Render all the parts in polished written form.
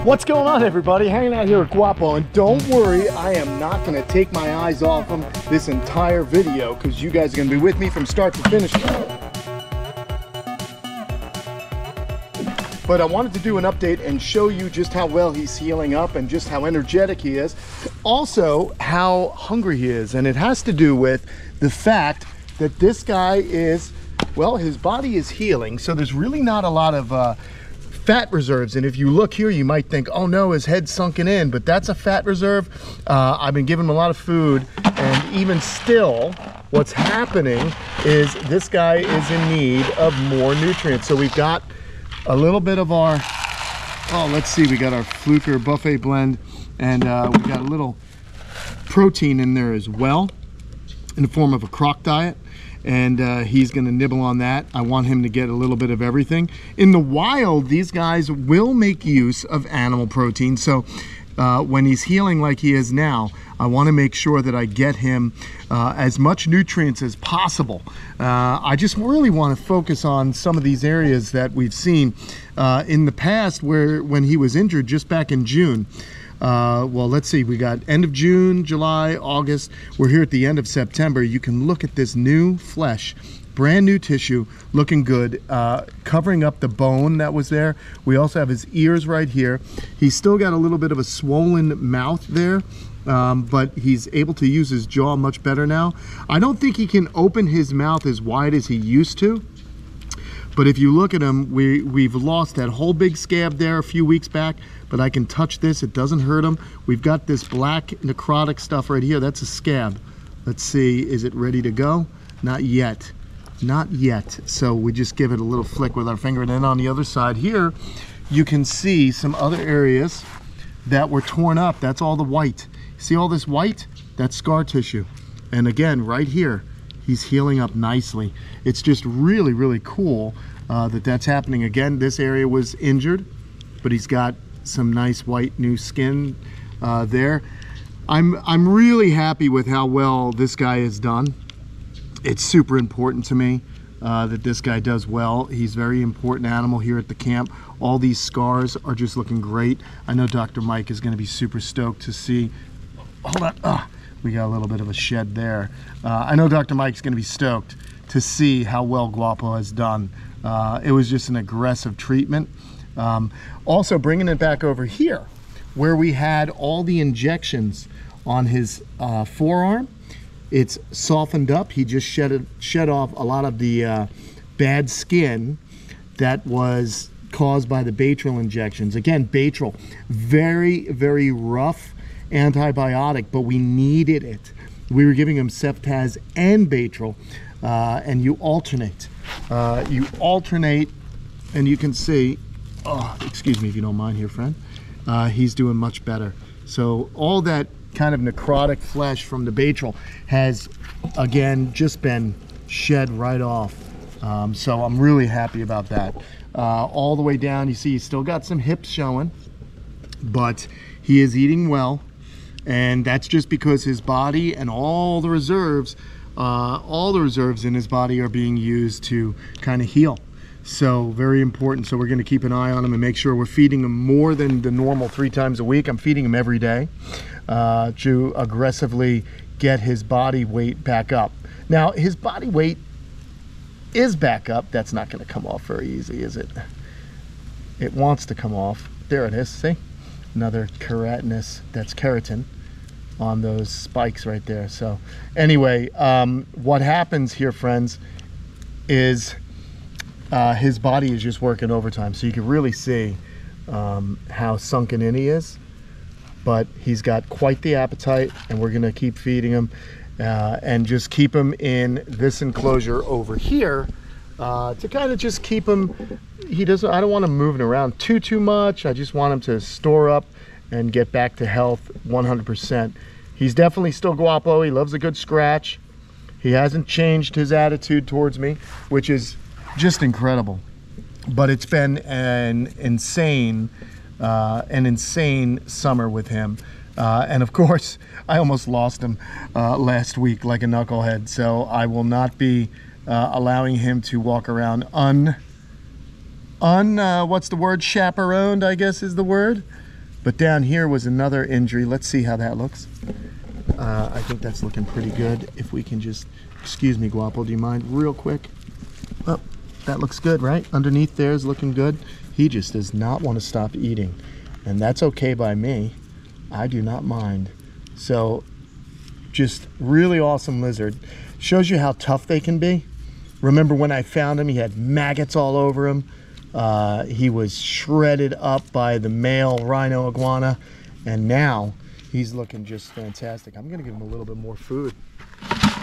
What's going on, everybody? Hanging out here at Guapo, and don't worry, I am not going to take my eyes off him this entire video because you guys are going to be with me from start to finish. But I wanted to do an update and show you just how well he's healing up and just how energetic he is. Also, how hungry he is. And it has to do with the fact that this guy is, well, his body is healing. So there's really not a lot of fat reserves. And if you look here, you might think, oh no, his head's sunken in. But that's a fat reserve. I've been giving him a lot of food. And even still, what's happening is this guy is in need of more nutrients. So we've got a little bit of our, let's see, we got our Fluker buffet blend, and we got a little protein in there as well in the form of a croc diet, and he's going to nibble on that. I want him to get a little bit of everything. In the wild, these guys will make use of animal protein, so when he's healing like he is now, I want to make sure that I get him as much nutrients as possible. I just really want to focus on some of these areas that we've seen in the past when he was injured just back in June. Well, let's see, we got end of June, July, August. We're here at the end of September. You can look at this new flesh, brand new tissue, looking good, covering up the bone that was there. We also have his ears right here. He's still got a little bit of a swollen mouth there, but he's able to use his jaw much better now. I don't think he can open his mouth as wide as he used to, but if you look at him, we've lost that whole big scab there a few weeks back, but I can touch this, it doesn't hurt him. We've got this black necrotic stuff right here, that's a scab. Let's see, is it ready to go? Not yet. Not yet. So we just give it a little flick with our finger, and then on the other side here, you can see some other areas that were torn up. That's all the white. See all this white? That's scar tissue. And again, right here, he's healing up nicely. It's just really, really cool that that's happening. Again, this area was injured, but he's got some nice white new skin there. I'm really happy with how well this guy has done. It's super important to me that this guy does well. He's a very important animal here at the camp. All these scars are just looking great. I know Dr. Mike is going to be super stoked to see. Hold on. We got a little bit of a shed there. I know Dr. Mike's going to be stoked to see how well Guapo has done. It was just an aggressive treatment. Also bringing it back over here where we had all the injections on his forearm. It's softened up. He just shed off a lot of the bad skin that was caused by the Baytril injections. Again, Baytril, very, very rough antibiotic, but we needed it. We were giving him Ceftaz and Baytril, and you alternate. And you can see, excuse me if you don't mind here, friend, he's doing much better. So all that kind of necrotic flesh from the Baytril has, again, just been shed right off. So I'm really happy about that. All the way down, you see he's still got some hips showing, but he is eating well. And that's just because his body and all the reserves in his body are being used to kind of heal. So very important. So we're going to keep an eye on him and make sure we're feeding him more than the normal 3 times a week. I'm feeding him every day to aggressively get his body weight back up. Now his body weight is back up. That's not going to come off very easy, is it? It wants to come off. There it is. See? Another keratinous, that's keratin on those spikes right there. So anyway, what happens here, friends, is his body is just working overtime. So you can really see how sunken in he is, but he's got quite the appetite, and we're gonna keep feeding him and just keep him in this enclosure over here to kind of just keep him. I don't want him moving around too much. I just want him to store up and get back to health 100%. He's definitely still Guapo. He loves a good scratch. He hasn't changed his attitude towards me, which is just incredible. But it's been an insane summer with him. And of course, I almost lost him last week like a knucklehead. So I will not be allowing him to walk around what's the word? Chaperoned, I guess is the word. But down here was another injury. Let's see how that looks. I think that's looking pretty good. If we can just, excuse me, Guapo, do you mind real quick? Oh, that looks good, right? Underneath there is looking good. He just does not want to stop eating. And that's okay by me. I do not mind. So just really awesome lizard. Shows you how tough they can be. Remember when I found him, he had maggots all over him. He was shredded up by the male rhino iguana, and now he's looking just fantastic. I'm gonna give him a little bit more food,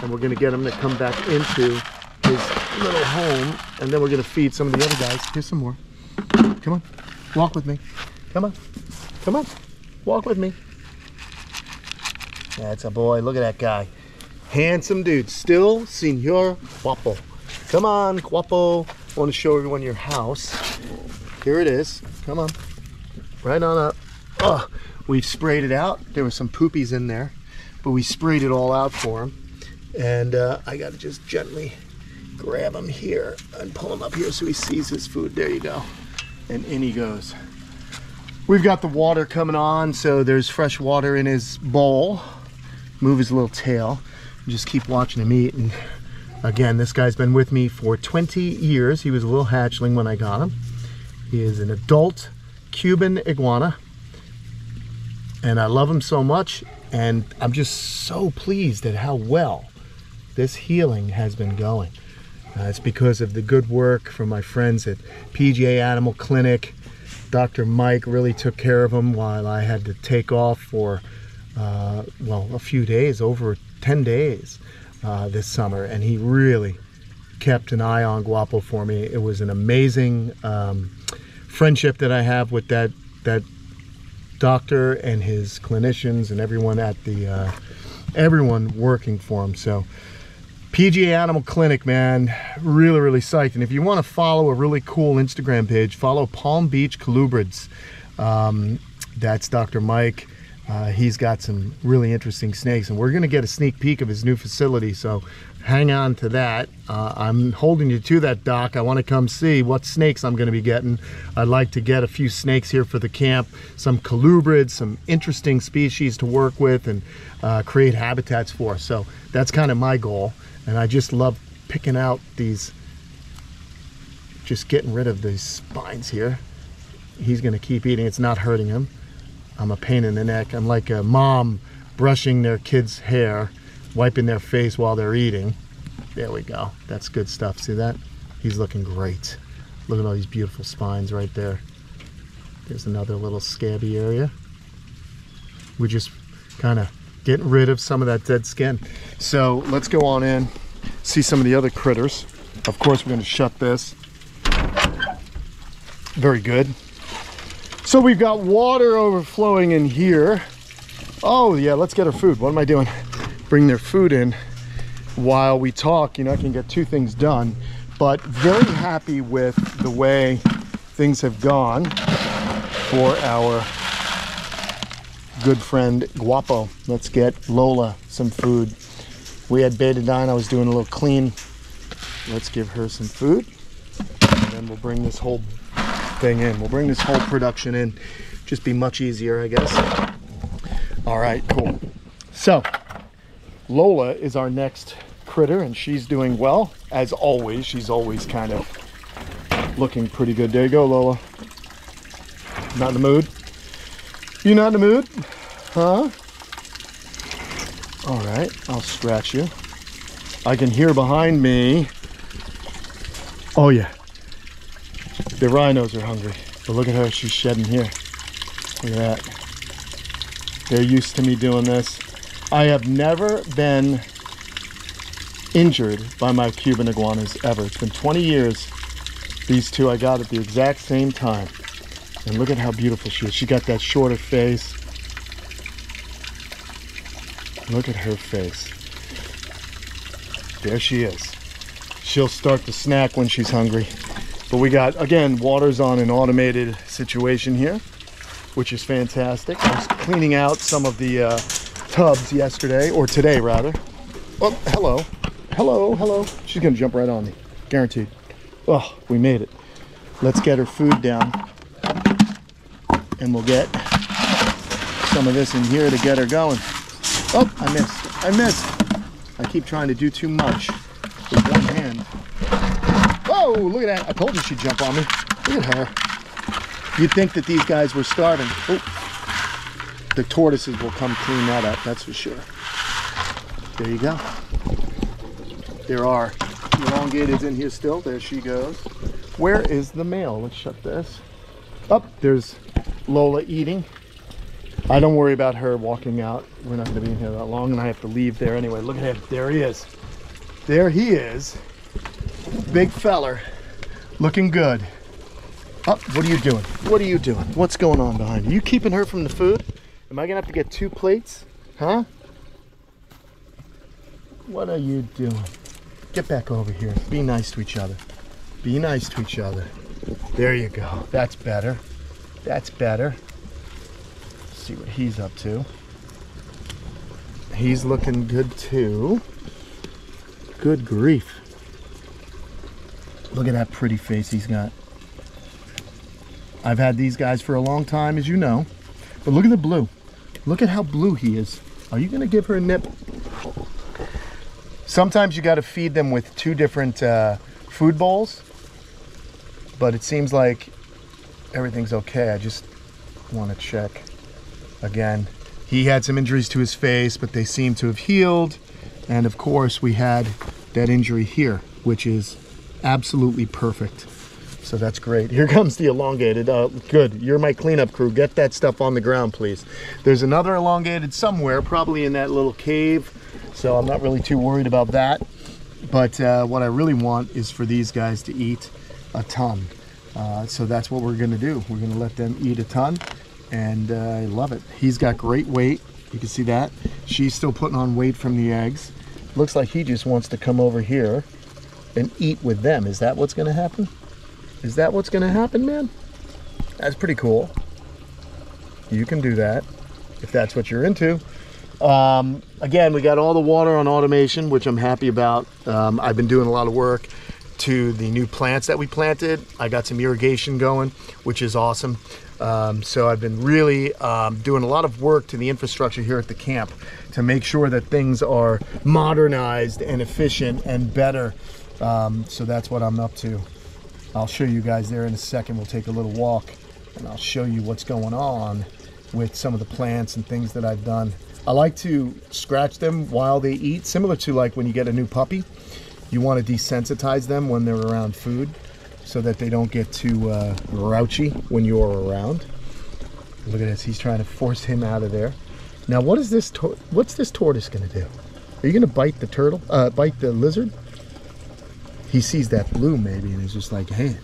and we're gonna get him to come back into his little home, and then we're gonna feed some of the other guys. Here's some more. Come on, walk with me. Come on, come on, walk with me. That's a boy. Look at that guy. Handsome dude. Still Senor Guapo. Come on, Guapo. I want to show everyone your house. Here it is. Come on. Right on up. Oh, we've sprayed it out. There were some poopies in there, but we sprayed it all out for him. And I got to just gently grab him here and pull him up here so he sees his food. There you go. And in he goes. We've got the water coming on, so there's fresh water in his bowl. Move his little tail. Just keep watching him eat. And again, this guy's been with me for 20 years. He was a little hatchling when I got him. He is an adult Cuban iguana, and I love him so much, and I'm just so pleased at how well this healing has been going. It's because of the good work from my friends at PGA Animal Clinic. Dr. Mike really took care of him while I had to take off for well, a few days, over 10 days this summer, and he really kept an eye on Guapo for me. It was an amazing friendship that I have with that doctor and his clinicians and everyone at the everyone working for him. So PGA Animal Clinic, man, really psyched. And if you want to follow a really cool Instagram page, follow Palm Beach Colubrids. That's Dr. Mike. He's got some really interesting snakes, and we're going to get a sneak peek of his new facility, so hang on to that. I'm holding you to that, Doc. I want to come see what snakes I'm going to be getting. I'd like to get a few snakes here for the camp, some colubrids, some interesting species to work with and create habitats for. So that's kind of my goal, and I just love picking out these, just getting rid of these spines here. He's going to keep eating. It's not hurting him. I'm a pain in the neck. I'm like a mom brushing their kid's hair, wiping their face while they're eating. There we go. That's good stuff. See that? He's looking great. Look at all these beautiful spines right there. There's another little scabby area. We're just kind of getting rid of some of that dead skin. So let's go on in, see some of the other critters. Of course, we're going to shut this. Very good. So we've got water overflowing in here. Oh yeah, let's get our food. What am I doing? Bring their food in while we talk. You know, I can get two things done, but very happy with the way things have gone for our good friend Guapo. Let's get Lola some food. We had betadine. I was doing a little clean. Let's give her some food, and then we'll bring this whole thing in. We'll bring this whole production in. Just be much easier, I guess. All right, cool. So Lola is our next critter, and she's doing well as always. She's always kind of looking pretty good. There you go, Lola. Not in the mood? You not in the mood? Huh? All right, I'll scratch you. I can hear behind me. Oh yeah. The rhinos are hungry, but look at her, she's shedding here. Look at that. They're used to me doing this. I have never been injured by my Cuban iguanas ever. It's been 20 years. These two I got at the exact same time. And look at how beautiful she is. She got that shorter face. Look at her face. There she is. She'll start to snack when she's hungry. But we got, again, water's on an automated situation here, which is fantastic. I was cleaning out some of the tubs yesterday, or today rather. Oh, hello. Hello, hello. She's gonna jump right on me, guaranteed. Oh, we made it. Let's get her food down, and we'll get some of this in here to get her going. Oh, I missed. I missed. I keep trying to do too much with one hand. Whoa, look at that. I told you she'd jump on me. Look at her. You'd think that these guys were starving. Oh, the tortoises will come clean that up, that's for sure. There you go. There are elongateds in here still. There she goes. Where is the male? Let's shut this. Oh, there's Lola eating. I don't worry about her walking out. We're not going to be in here that long, and I have to leave there anyway. Look at him. There he is. There he is. Big feller. Looking good. Oh, what are you doing? What are you doing? What's going on behind you? You keeping her from the food? Am I going to have to get 2 plates? Huh? What are you doing? Get back over here. Be nice to each other. Be nice to each other. There you go. That's better. That's better. Let's see what he's up to. He's looking good too. Good grief. Look at that pretty face he's got. I've had these guys for a long time, as you know. But look at the blue. Look at how blue he is. Are you going to give her a nip? Sometimes you got to feed them with 2 different food bowls, but it seems like everything's okay. I just want to check again. He had some injuries to his face, but they seem to have healed. And of course, we had that injury here, which is absolutely perfect. So that's great. Here comes the elongated. Good. You're my cleanup crew. Get that stuff on the ground, please. There's another elongated somewhere, probably in that little cave. So I'm not really too worried about that. But what I really want is for these guys to eat a ton. So that's what we're going to do. We're going to let them eat a ton. And I love it. He's got great weight. You can see that. She's still putting on weight from the eggs. Looks like he just wants to come over here and eat with them. Is that what's going to happen? Is that what's going to happen, man? That's pretty cool. You can do that if that's what you're into. Again, we got all the water on automation, which I'm happy about. I've been doing a lot of work to the new plants that we planted. I got some irrigation going, which is awesome. So I've been really doing a lot of work to the infrastructure here at the camp to make sure that things are modernized and efficient and better. So that's what I'm up to. I'll show you guys there in a second. We'll take a little walk and I'll show you what's going on with some of the plants and things that I've done. I like to scratch them while they eat, similar to like when you get a new puppy. You want to desensitize them when they're around food so that they don't get too grouchy when you're around. Look at this, he's trying to force him out of there. Now what is this, what's this tortoise gonna do? Are you gonna bite the turtle, bite the lizard? He sees that blue maybe and he's just like, hey,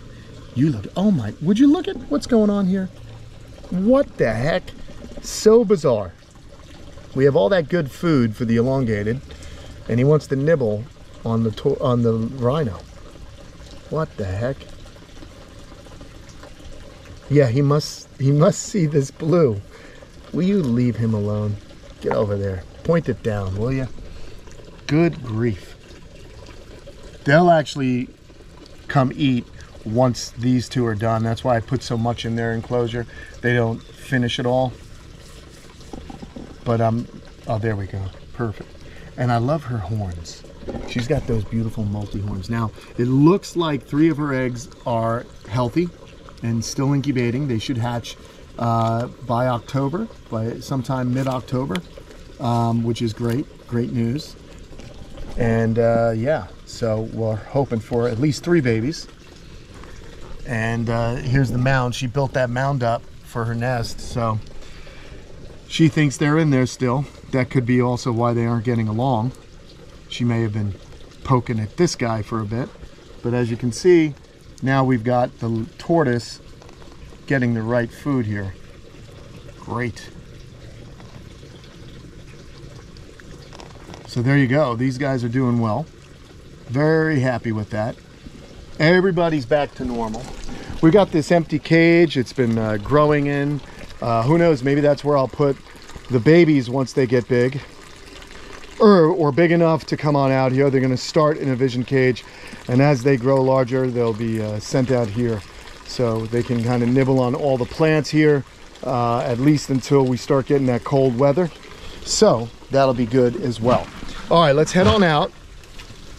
you look, oh my, would you look at what's going on here? What the heck? So bizarre. We have all that good food for the elongated and he wants to nibble on the rhino. What the heck? Yeah, he must see this blue. Will you leave him alone? Get over there. Point it down, will you? Good grief. They'll actually come eat once these 2 are done. That's why I put so much in their enclosure. They don't finish it all. But oh, there we go. Perfect. And I love her horns. She's got those beautiful multi-horns. Now, it looks like 3 of her eggs are healthy and still incubating. They should hatch by October, by sometime mid-October, which is great news. And yeah, so we're hoping for at least 3 babies. And here's the mound. She built that mound up for her nest, so she thinks they're in there still. That could be also why they aren't getting along. She may have been poking at this guy for a bit, but as you can see, now we've got the tortoise getting the right food here. Great. So there you go. These guys are doing well. Very happy with that. Everybody's back to normal. We got this empty cage. It's been growing in. Who knows? Maybe that's where I'll put the babies once they get big. Or big enough to come on out here. They're going to start in a vision cage, and as they grow larger, they'll be sent out here. So they can kind of nibble on all the plants here, at least until we start getting that cold weather. So that'll be good as well. All right, let's head on out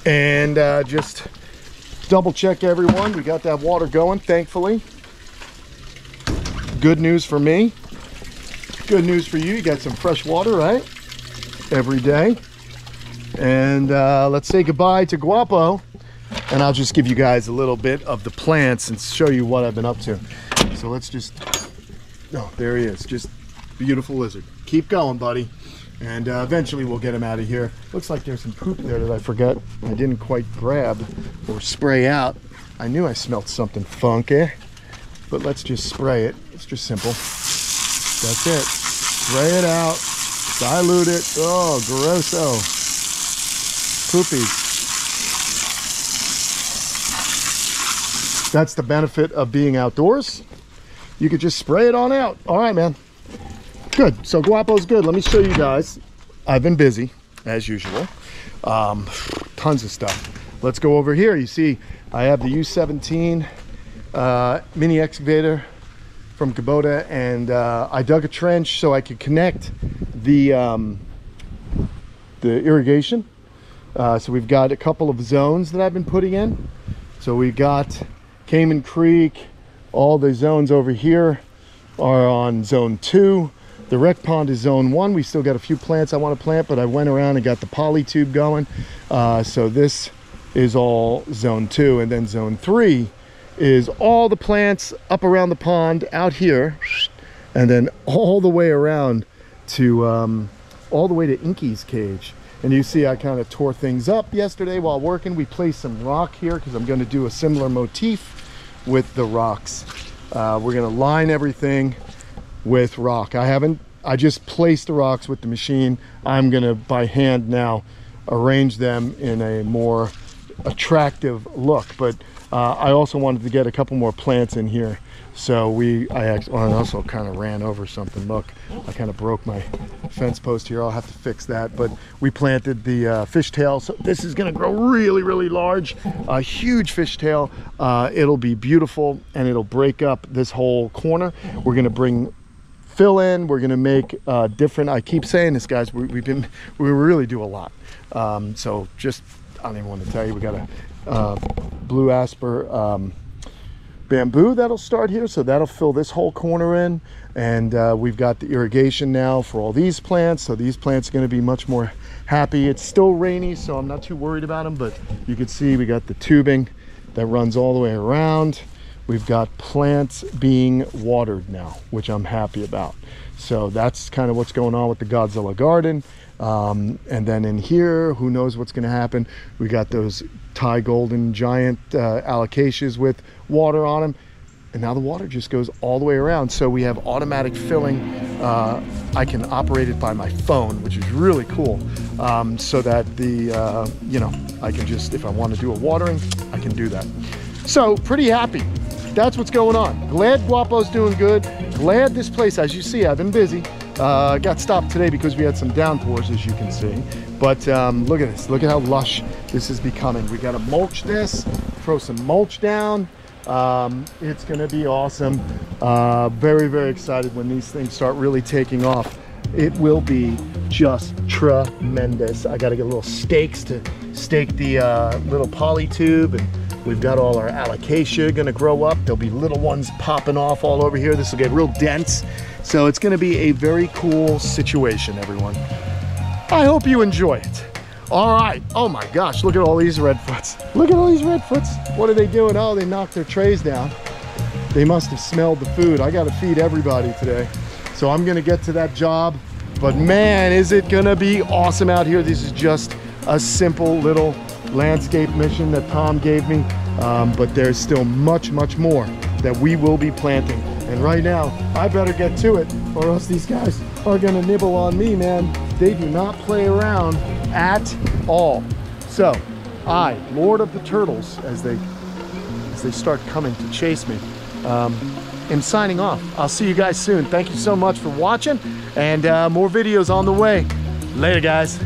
and just double check everyone. We got that water going, thankfully. Good news for me. Good news for you. You got some fresh water, right? Every day. And let's say goodbye to Guapo. And I'll just give you guys a little bit of the plants and show you what I've been up to. So let's just, oh, there he is. Just beautiful lizard. Keep going, buddy. And eventually we'll get him out of here. Looks like there's some poop there that I forgot. I didn't quite grab or spray out. I knew I smelled something funky, but let's just spray it. It's just simple. That's it. Spray it out. Dilute it. Oh, grosso. Poopies. That's the benefit of being outdoors. You could just spray it on out. All right, man. Good. So Guapo's good. Let me show you guys. I've been busy, as usual. Tons of stuff. Let's go over here. You see, I have the U17 mini excavator from Kubota, and I dug a trench so I could connect the irrigation. So we've got a couple of zones that I've been putting in. So we've got Cayman Creek. All the zones over here are on zone 2. The rec pond is zone 1. We still got a few plants I want to plant, but I went around and got the poly tube going. So this is all zone 2, and then zone 3 is all the plants up around the pond out here, and then all the way around to all the way to Inky's cage. And you see I kind of tore things up yesterday while working. We placed some rock here because I'm going to do a similar motif with the rocks. We're going to line everything with rock. I just placed the rocks with the machine. I'm going to by hand now arrange them in a more attractive look, but I also wanted to get a couple more plants in here. So I also kind of ran over something. Look, I kind of broke my fence post here. I'll have to fix that. But we planted the fishtail. So this is going to grow really, really large. A huge fishtail. It'll be beautiful, and it'll break up this whole corner. We're going to bring fill in. We're going to make different. I keep saying this, guys. We really do a lot. So just, I don't even want to tell you. We got a blue asper bamboo that'll start here, so that'll fill this whole corner in. And we've got the irrigation now for all these plants, so these plants are going to be much more happy. It's still rainy, so I'm not too worried about them, but you can see we got the tubing that runs all the way around. We've got plants being watered now, which I'm happy about. So that's kind of what's going on with the Godzilla garden. And then in here, who knows what's going to happen. We got those Thai golden giant alocasias with water on them, and now the water just goes all the way around. So we have automatic filling. I can operate it by my phone, which is really cool, so that the you know, I can just, if I want to do a watering, I can do that. So pretty happy. That's what's going on. Glad Guapo's doing good. Glad this place, as you see, I've been busy. Got stopped today because we had some downpours, as you can see. But look at this. Look at how lush this is becoming. We got to mulch this, throw some mulch down. It's going to be awesome. Very, very excited when these things start really taking off. It will be just tremendous. I got to get little stakes to stake the little poly tube, and we've got all our alocasia going to grow up. There'll be little ones popping off all over here. This will get real dense. So it's going to be a very cool situation, everyone. I hope you enjoy it. All right. Oh my gosh, look at all these redfoots. Look at all these redfoots. What are they doing? Oh, they knocked their trays down. They must have smelled the food. I got to feed everybody today. So I'm going to get to that job. But man, is it going to be awesome out here. This is just a simple little landscape mission that Tom gave me. But there's still much, much more that we will be planting. And right now, I better get to it, or else these guys are gonna nibble on me, man. They do not play around at all. So, I, Lord of the Turtles, as they start coming to chase me, am signing off. I'll see you guys soon. Thank you so much for watching, and more videos on the way. Later, guys.